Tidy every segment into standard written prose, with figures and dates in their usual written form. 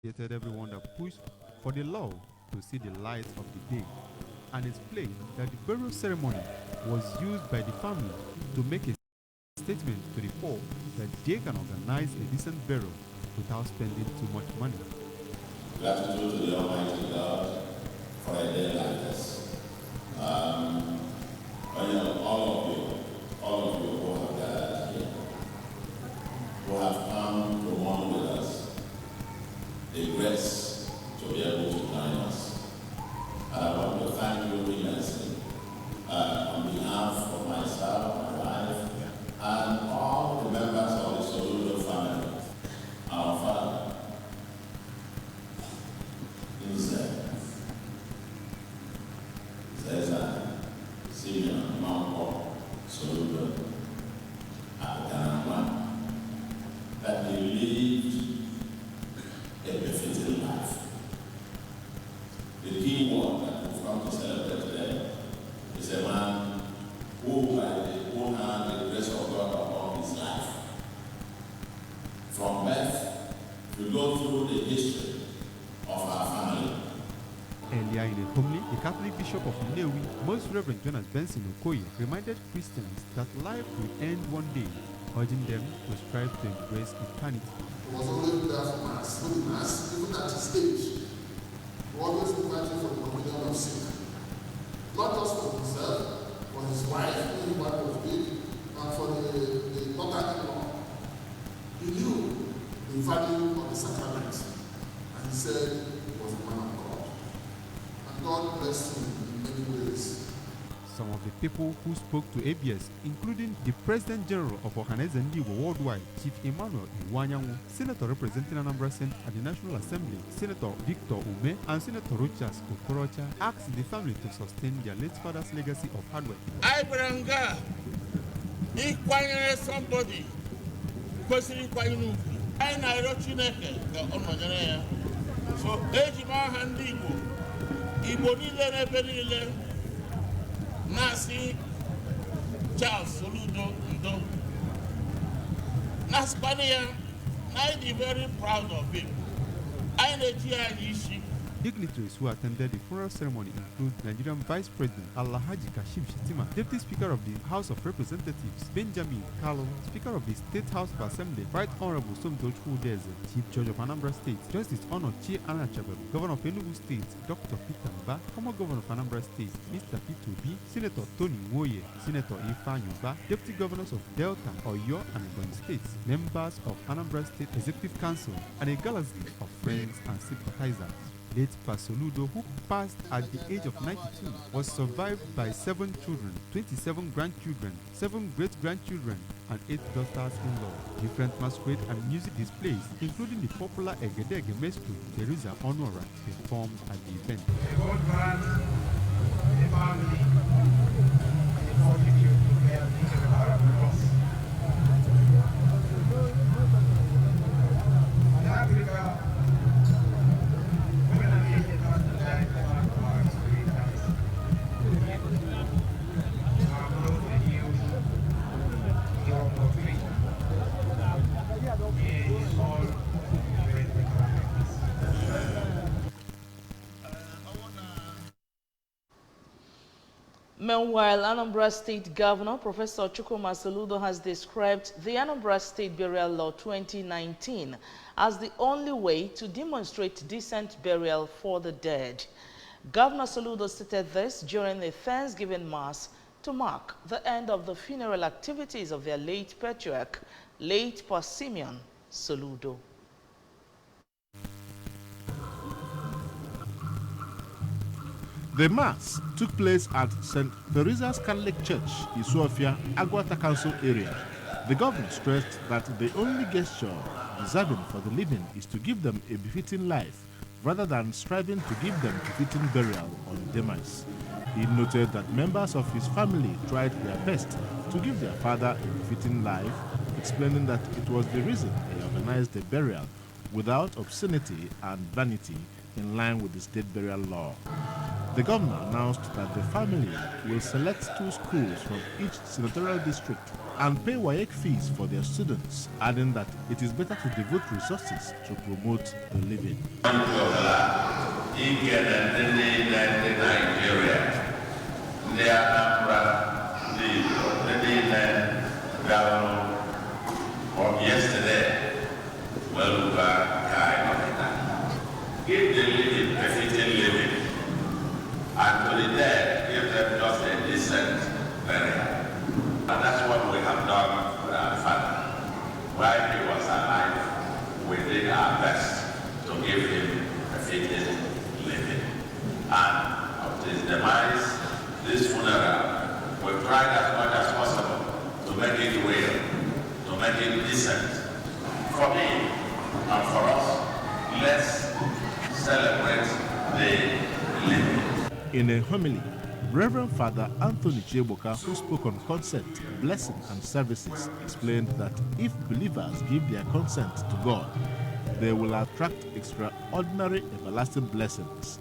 everyone that pushed for the law to see the light of the day, and explained that the burial ceremony was used by the family to make a statement to the poor that they can organize a decent burial without spending too much money. Gratitude to the Almighty God for a day like this. All of you who have gathered here, who have come to mourn with us, the grace to be able to join us. And I want to thank you immensely on behalf of myself, my wife, and all the members of the Soludo family, our father, Cesar, Simeon, Mampo, Soludo, Akanama, that they lived a befitting life. The key word that we've come to celebrate today is a man who had the grace of God upon his life. From birth, we go through the history of our family. Earlier in a homily, the Catholic Bishop of Nnewi, Most Reverend Jonas Benson Okoye, reminded Christians that life will end one day, urging them to strive to embrace eternity. He was always there for Mass, good Mass, even at his age. He always invited for the communion of sick. Not just for himself, for his wife, who his wife was big, and for the daughter-in-law. He knew the value of the sacrament, and he said he was a man of God. And God blessed him in many ways. Some of the people who spoke to ABS, including the President General of Ohaneze Ndigbo Worldwide, Chief Emmanuel Iwanyanwu, Senator representing Anambra State at the National Assembly, Senator Victor Ume, and Senator Rochas Okorocha, asked the family to sustain their late father's legacy of hard work. I branga, somebody, kwesịrị ịkwanye n'ugwu. Anyị na-arịọ Chineke ka ọ nọnyere ya. So eji m aha ndị Igbo niile n'ebe niile na-asị Charles Soludo Ndo. Na-asịkwana ya na anyị dị very proud of him. Anyị na-eji anyị isi. Dignitaries who attended the funeral ceremony include Nigerian Vice President Alhaji Kashim Shettima, Deputy Speaker of the House of Representatives Benjamin Kalu, Speaker of the State House of Assembly Right Honorable Somtochukwu Udeze, Chief Judge of Anambra State Justice Honor Chi Anachabelu, Governor of Enugu State Dr. Peter Mba, former Governor of Anambra State Mr. Peter Obi, Senator Tony Nwoye, Senator Ifeanyi Uba, Deputy Governors of Delta, Oyo and Ebonyi States, members of Anambra State Executive Council, and a galaxy of friends and sympathizers. Late Soludo, who passed at the age of 92, was survived by 7 children, 27 grandchildren, 7 great-grandchildren, and 8 daughters-in-law. Different masquerade and music displays, including the popular Egedege Maestro Teresa Honora, performed at the event. A good man, a family, and a fortitude to bear things about the loss. In Africa, Meanwhile, Anambra State Governor Professor Chukwuma Soludo has described the Anambra State Burial Law 2019 as the only way to demonstrate decent burial for the dead. Governor Soludo stated this during a Thanksgiving Mass to mark the end of the funeral activities of their late patriarch, late Pa Simeon Soludo. The Mass took place at St. Teresa's Catholic Church, Isuofia, Agwata Council area. The governor stressed that the only gesture deserving for the living is to give them a befitting life, rather than striving to give them befitting burial on demise. He noted that members of his family tried their best to give their father a befitting life, explaining that it was the reason they organized the burial without obscenity and vanity in line with the state burial law. The governor announced that the family will select 2 schools from each senatorial district and pay WAEC fees for their students, adding that it is better to devote resources to promote the living. Yesterday, give the living, befitting living, and to the dead, give them just a decent burial. And that's what we have done with our father. While he was alive, we did our best to give him befitting living. And of his demise, this funeral, we've tried as much as possible to make it real, to make it decent. For me and for us, let's celebrate the living. In a homily, Reverend Father Anthony Cheboka, who spoke on consent, blessing, and services, explained that if believers give their consent to God, they will attract extraordinary everlasting blessings,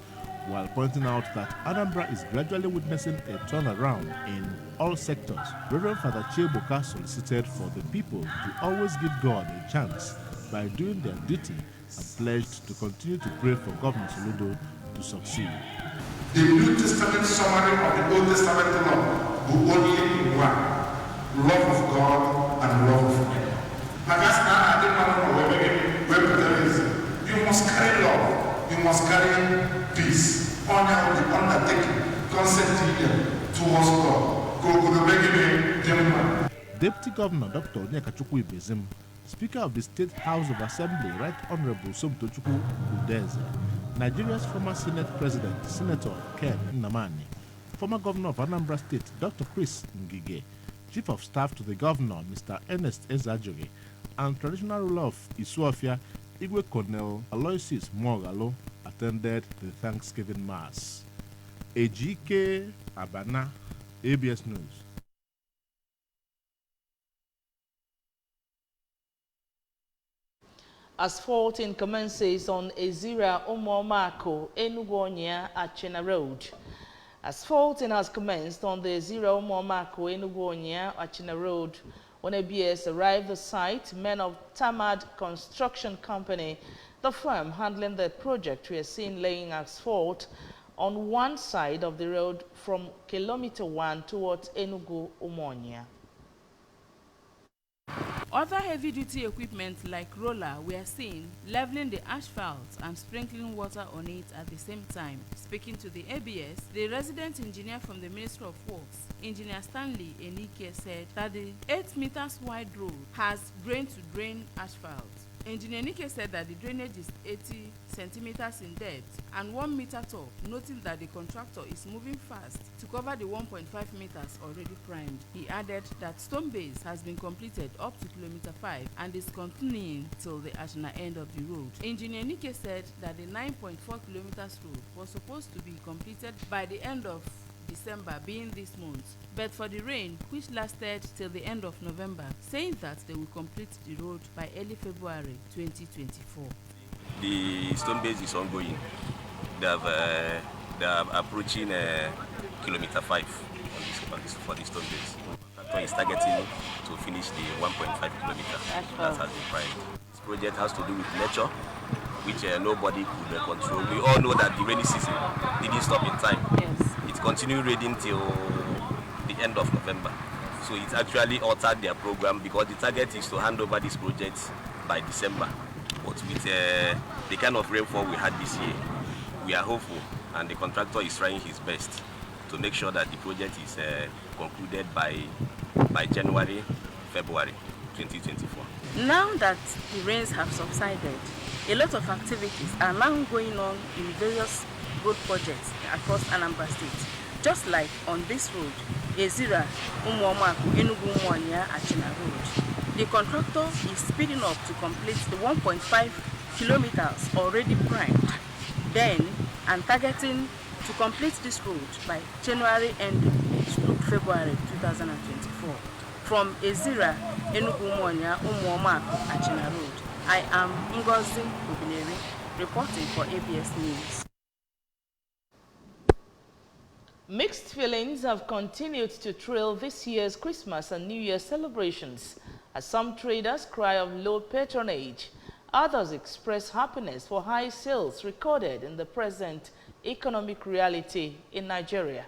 while pointing out that Anambra is gradually witnessing a turnaround in all sectors. Reverend Father Cheboka solicited for the people to always give God a chance by doing their duty and pledged to continue to pray for Governor Soludo to succeed. The New Testament summary of the Old Testament law will only in one: love of God and love of men. You must carry love, you must carry peace, honor the undertaking, consent towards God. Deputy Governor Dr. Onyekachukwu Ibezim, Speaker of the State House of Assembly, Right Honorable Somtochukwu Udeze, Nigeria's former Senate President, Senator Ken Nnamani, former Governor of Anambra State, Dr. Chris Ngige, Chief of Staff to the Governor, Mr. Ernest Ezajori, and traditional ruler of Isuofia, Igwe Colonel Aloysius Mogalo, attended the Thanksgiving Mass. Ejike Abana, ABS News. Asphalting commences on Ezira Umomako, Enugu-Onya, Achena Road. Asphalting has commenced on the Ezira Umomako, Enugu-Onya, Achena Road. When ABS arrived the site, men of Tamad Construction Company, the firm handling the project, were seen laying asphalt on one side of the road from kilometer 1 towards Enugu-Omonia. Other heavy-duty equipment like roller were seen leveling the asphalt and sprinkling water on it at the same time. Speaking to the ABS, the resident engineer from the Ministry of Works, Engineer Stanley Enike, said that the 8 meters wide road has drain-to-drain asphalt. Engineer Nike said that the drainage is 80 centimeters in depth and 1 meter tall, noting that the contractor is moving fast to cover the 1.5 meters already primed. He added that stone base has been completed up to kilometer 5 and is continuing till the Ashina end of the road. Engineer Nike said that the 9.4 kilometers road was supposed to be completed by the end of December, being this month, but for the rain, which lasted till the end of November, saying that they will complete the road by early February 2024. The stone base is ongoing. They are approaching kilometer 5 for the stone base. The contractor is targeting to finish the 1.5 kilometer. That has been primed. This project has to do with nature, which nobody could control. We all know that the rainy season didn't stop in time. Yes. It continued raining till the end of November. So it actually altered their program because the target is to hand over this project by December. But with the kind of rainfall we had this year, we are hopeful, and the contractor is trying his best to make sure that the project is concluded by January, February 2024. Now that the rains have subsided, a lot of activities are now going on in various road projects across Anambra State. Just like on this road, Ezira Umuomaku Enugu-Omonia Achena Road. The contractor is speeding up to complete the 1.5 kilometers already primed, then and targeting to complete this road by January end through February 2024. From Ezira Enugu-Omonia Umuomaku Achena Road, I am Ngozi Obineri Reporting for ABS News. Mixed feelings have continued to trail this year's Christmas and New Year celebrations as some traders cry of low patronage. Others express happiness for high sales recorded in the present economic reality in Nigeria.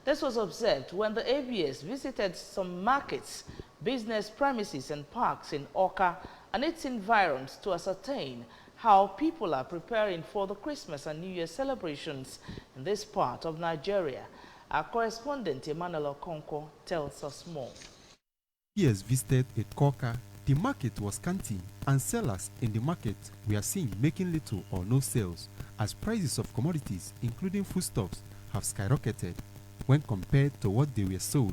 This was observed when the ABS visited some markets, business premises and parks in Awka and its environs to ascertain how people are preparing for the Christmas and New Year celebrations in this part of Nigeria. Our correspondent Emmanuel Okonkwo tells us more. Years visited at Koka, the market was scanty and sellers in the market were seen making little or no sales as prices of commodities, including foodstuffs, have skyrocketed when compared to what they were sold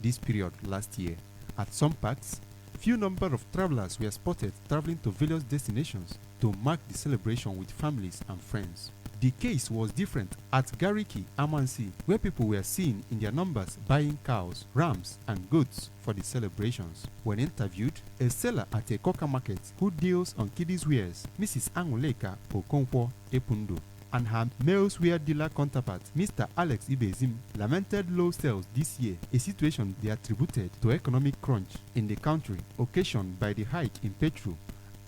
this period last year. At some parks, few number of travelers were spotted traveling to various destinations to mark the celebration with families and friends. The case was different at Gariki, Amansi, where people were seen in their numbers buying cows, rams, and goats for the celebrations. When interviewed, a seller at a Koka market who deals on kiddies wares, Mrs. Anguleka Okonkwo Epundo, and her male-wear dealer counterpart, Mr. Alex Ibezim, lamented low sales this year, a situation they attributed to economic crunch in the country occasioned by the hike in petrol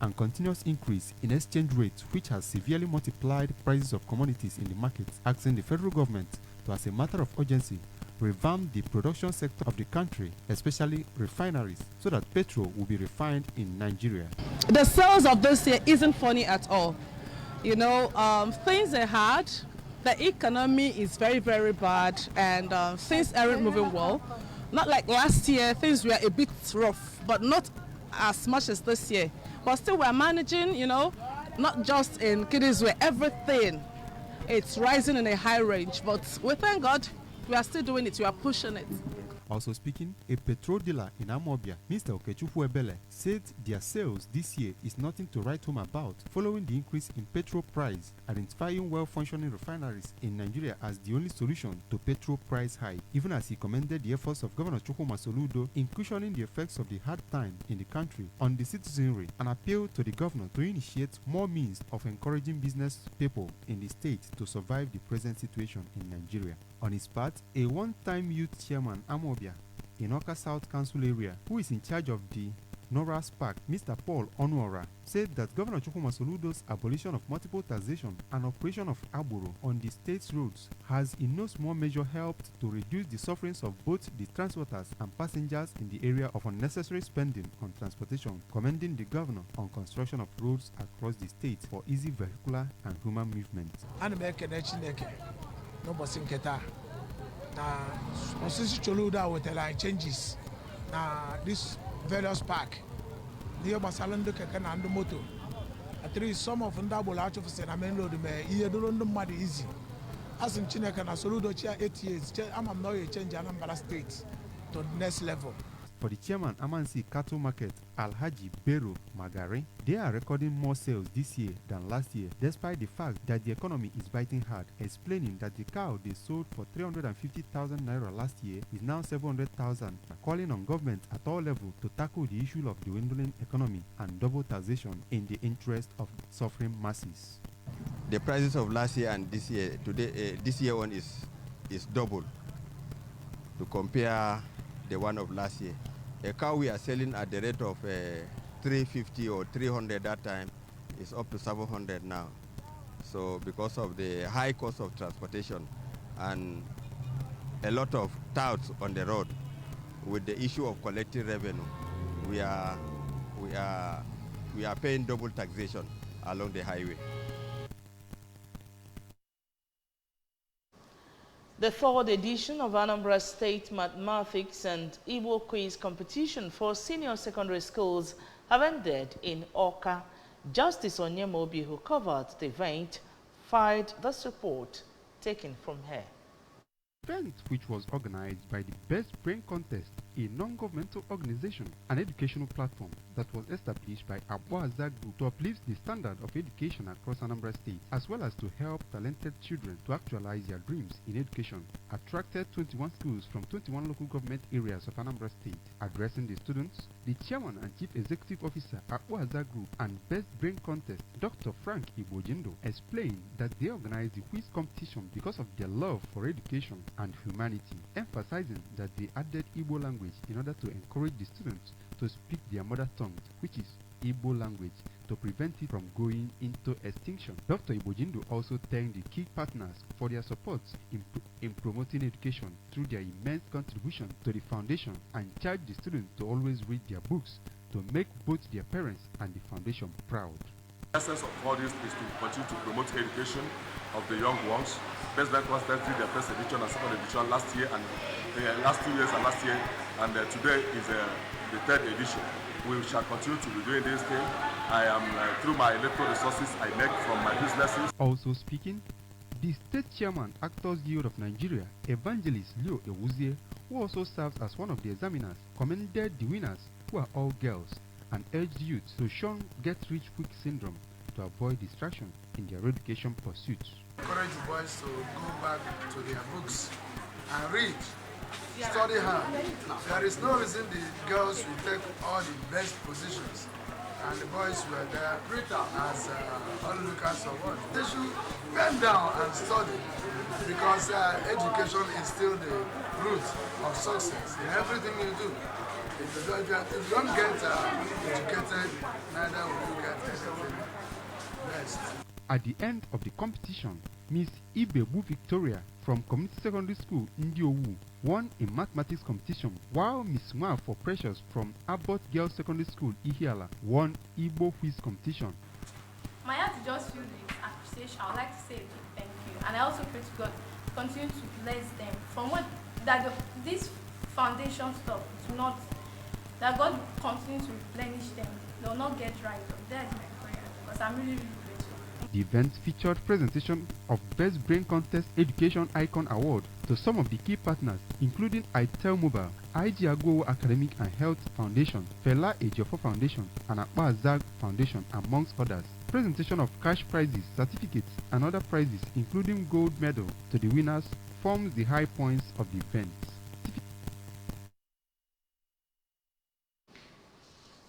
and continuous increase in exchange rates, which has severely multiplied prices of commodities in the market, asking the federal government to, as a matter of urgency, revamp the production sector of the country, especially refineries, so that petrol will be refined in Nigeria. The sales of this year isn't funny at all. You know, things are hard, the economy is very, very bad, and things aren't moving well. Not like last year, things were a bit rough, but not as much as this year. But still we're managing, you know, not just in kiddies where everything, it's rising in a high range. But we thank God, we are still doing it, we are pushing it. Also speaking, a petrol dealer in Amobia, Mr. Okechukwu Ebele, said their sales this year is nothing to write home about following the increase in petrol price, identifying well-functioning refineries in Nigeria as the only solution to petrol price hike, even as he commended the efforts of Governor Chukwuma Soludo in cushioning the effects of the hard time in the country on the citizenry, and appealed to the governor to initiate more means of encouraging business people in the state to survive the present situation in Nigeria. On his part, a one-time youth chairman, Amobia, in Awka South Council area, who is in charge of the Noras Park, Mr. Paul Onuora, said that Governor Chukwuma Soludo's abolition of multiple taxation and operation of Aburo on the state's roads has in no small measure helped to reduce the sufferings of both the transporters and passengers in the area of unnecessary spending on transportation, commending the governor on construction of roads across the state for easy vehicular and human movement. No bossing keta. Na osisi choluda with changes. Na this various park. Niyo basalando keke na ando moto. At least some of ndabo la acho fese na main road me iye dolo ndo madi easy. As in Chineke na soludo chia 8 years. I'm now a change Anambra State to the next level. For the chairman Amansi Cattle Market, Alhaji Bero Magare, they are recording more sales this year than last year, despite the fact that the economy is biting hard, explaining that the cow they sold for 350,000 naira last year is now 700,000, calling on government at all levels to tackle the issue of the dwindling economy and double taxation in the interest of suffering masses. The prices of last year and this year, today, this year one is double to compare the one of last year. A cow we are selling at the rate of 350 or 300 that time is up to 700 now. So because of the high cost of transportation and a lot of touts on the road, with the issue of collecting revenue, we are paying double taxation along the highway. The third edition of Anambra State Mathematics and Igbo Quiz competition for senior secondary schools have ended in Awka. Justice Onyemobi, who covered the event, filed this report taken from her. The event, which was organized by the Best Brain Contest a non-governmental organization, an educational platform that was established by Abuaza Group to uplift the standard of education across Anambra State, as well as to help talented children to actualize their dreams in education, attracted 21 schools from 21 local government areas of Anambra State. Addressing the students, the chairman and chief executive officer at Abuaza Group and Best Brain Contest, Dr. Frank Ibojindo, explained that they organized the quiz competition because of their love for education and humanity, emphasizing that they added Igbo language in order to encourage the students to speak their mother tongue, which is Igbo language, to prevent it from going into extinction. Dr. Ibojindo also thanked the key partners for their support in promoting education through their immense contribution to the foundation, and charged the students to always read their books to make both their parents and the foundation proud. The essence of all this is to continue to promote education of the young ones. Best Brain Contest did their first edition and second edition last year, and last 2 years and last year, and today is the third edition. We shall continue to be doing this thing. I am, through my electoral resources I make from my businesses. Also speaking, the state chairman, Actors Guild of Nigeria, Evangelist Leo Ewuzie, who also serves as one of the examiners, commended the winners, who are all girls, and urged youth to shun get-rich-quick syndrome to avoid distraction in their education pursuits. Encourage the boys to go back to their books and read, study hard. There is no reason the girls will take all the best positions and the boys were there as onlookers of what. They should bend down and study, because education is still the root of success in everything you do. If you don't get educated, neither will you get anything best. At the end of the competition, Miss Ibebu Victoria from Community Secondary School Ndiowu won a mathematics competition, while Miss Nwafo Precious from Abbott Girls Secondary School Ihiala won Igbo quiz competition. My heart is just filled with appreciation. I would like to say a big thank you, and I also pray to God to continue to bless them from what that this foundation stuff do not, that God will continue to replenish them. They will not get right up. That is my prayer, because I'm really grateful. The event featured presentation of Best Brain Contest Education Icon Award to some of the key partners, including ITEL Mobile, IG Agwo Academic and Health Foundation, Fela Ejiofor Foundation, and Akpa Foundation, amongst others. Presentation of cash prizes, certificates, and other prizes, including gold medal, to the winners forms the high points of the event.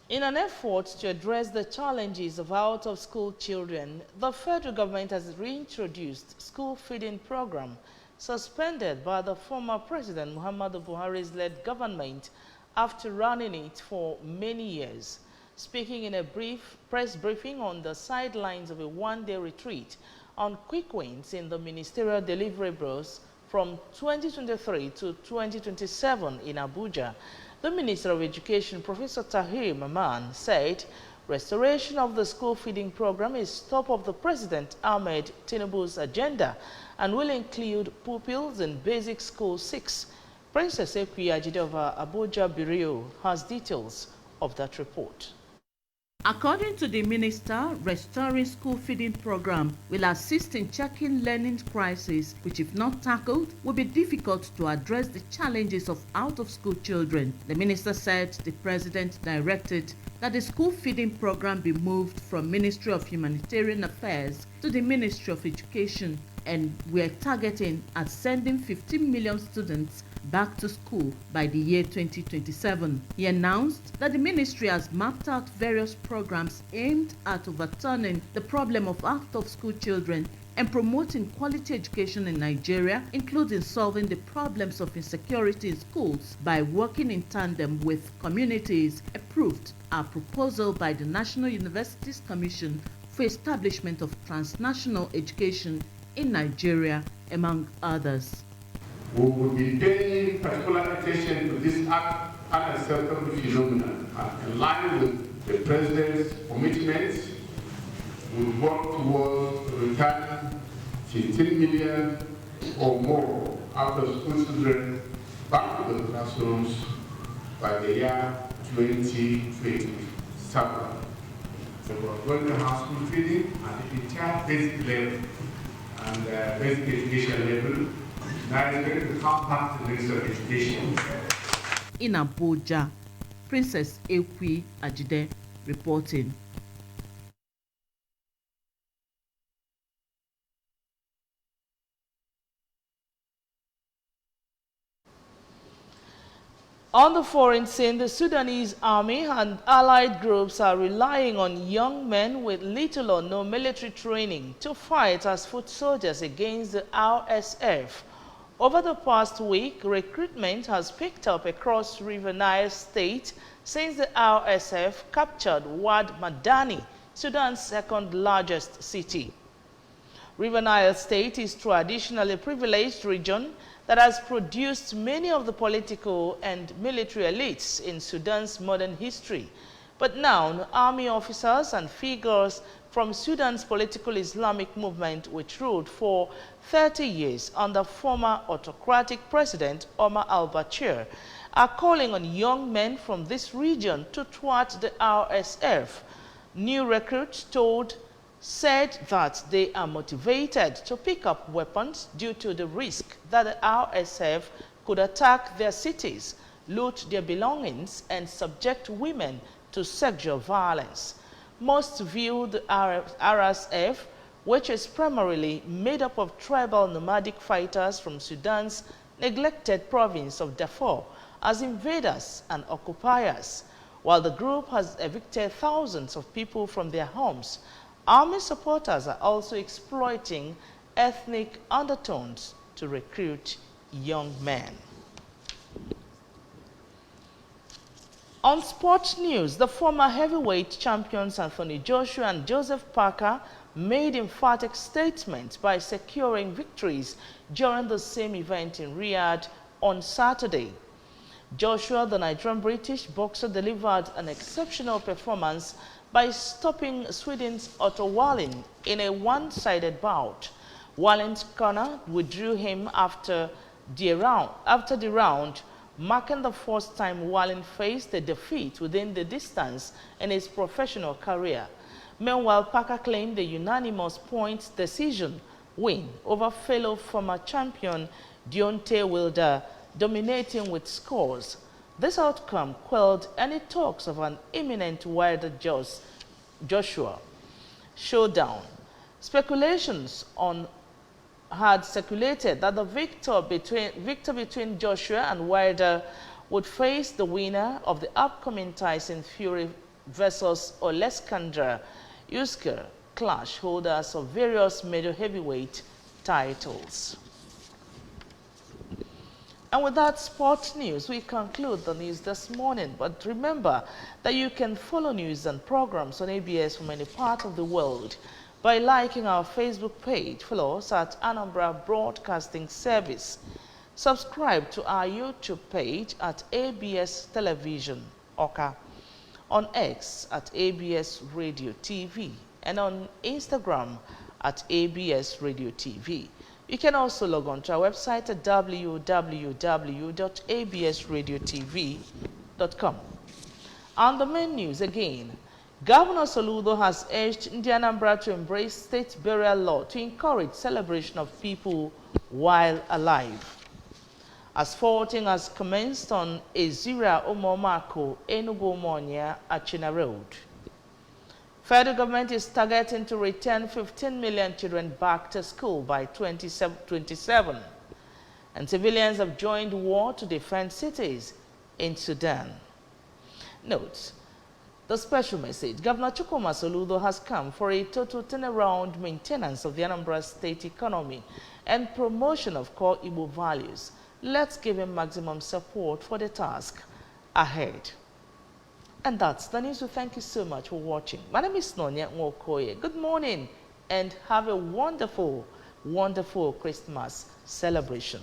In an effort to address the challenges of out-of-school children, the federal government has reintroduced school feeding program suspended by the former President Muhammadu Buhari's led government after running it for many years. Speaking in a brief press briefing on the sidelines of a one-day retreat on quick wins in the ministerial deliverables from 2023 to 2027 in Abuja, the Minister of Education, Professor Tahir Maman, said restoration of the school feeding program is top of the President Ahmed Tinubu's agenda and will include pupils in Basic School 6. Princess Ekuyajide of Abuja Bureau has details of that report. According to the minister, restoring school feeding program will assist in checking learning crisis, which if not tackled, will be difficult to address the challenges of out-of-school children. The minister said the president directed that the school feeding program be moved from Ministry of Humanitarian Affairs to the Ministry of Education, and we are targeting at sending 15 million students back to school by the year 2027. He announced that the ministry has mapped out various programs aimed at overturning the problem of out-of-school children and promoting quality education in Nigeria, including solving the problems of insecurity in schools by working in tandem with communities. Approved a proposal by the National Universities Commission for establishment of transnational education in Nigeria, among others. We will be paying particular attention to this unacceptable phenomenon, and in line with the President's commitments, we work towards returning 15 million or more after-school children back to the classrooms by the year 2027. So we're going to have school feeding at the entire basic level and basic education level. Now it's going to come back to the Ministry of Education. in Abuja. Princess Ekwi Ajide reporting. On the foreign scene, the Sudanese army and allied groups are relying on young men with little or no military training to fight as foot soldiers against the RSF. Over the past week, recruitment has picked up across River Nile State since the RSF captured Wad Madani, Sudan's second largest city. River Nile State is traditionally a privileged region that has produced many of the political and military elites in Sudan's modern history. But now, army officers and figures from Sudan's political Islamic movement, which ruled for 30 years under former autocratic President Omar al-Bashir, are calling on young men from this region to thwart the RSF. New recruits said that they are motivated to pick up weapons due to the risk that the RSF could attack their cities, loot their belongings, and subject women to sexual violence. Most view the RSF, which is primarily made up of tribal nomadic fighters from Sudan's neglected province of Darfur, as invaders and occupiers. While the group has evicted thousands of people from their homes, army supporters are also exploiting ethnic undertones to recruit young men. On sports news, the former heavyweight champions Anthony Joshua and Joseph Parker made emphatic statements by securing victories during the same event in Riyadh on Saturday. Joshua, the Nigerian-British boxer, delivered an exceptional performance by stopping Sweden's Otto Wallin in a one-sided bout. Wallin's corner withdrew him after the round, marking the first time Wallin faced a defeat within the distance in his professional career. Meanwhile, Parker claimed the unanimous points decision win over fellow former champion Deontay Wilder, dominating with scores. This outcome quelled any talks of an imminent Wilder-Joshua showdown. Speculations had circulated that the victor between Joshua and Wilder would face the winner of the upcoming Tyson Fury versus Oleksandr Usyk clash, holders of various major heavyweight titles. And with that sports news, we conclude the news this morning. But remember that you can follow news and programs on ABS from any part of the world by liking our Facebook page. Follow us at Anambra Broadcasting Service. Subscribe to our YouTube page at ABS Television, Oka, on X at ABS Radio TV, and on Instagram at ABS Radio TV. You can also log on to our website at www.absradiotv.com. On the main news again, Governor Soludo has urged Anambra to embrace state burial law to encourage celebration of people while alive. As faulting has commenced on Ezira Omomako, Enugu Monya, Achina Road. Federal government is targeting to return 15 million children back to school by 2027. And civilians have joined war to defend cities in Sudan. Note, the special message, Governor Chukwuma Soludo has come for a total turnaround maintenance of the Anambra state economy and promotion of core Igbo values. Let's give him maximum support for the task ahead. And that's the news. So thank you so much for watching. My name is Nonya Nwokoye. Good morning and have a wonderful, wonderful Christmas celebration.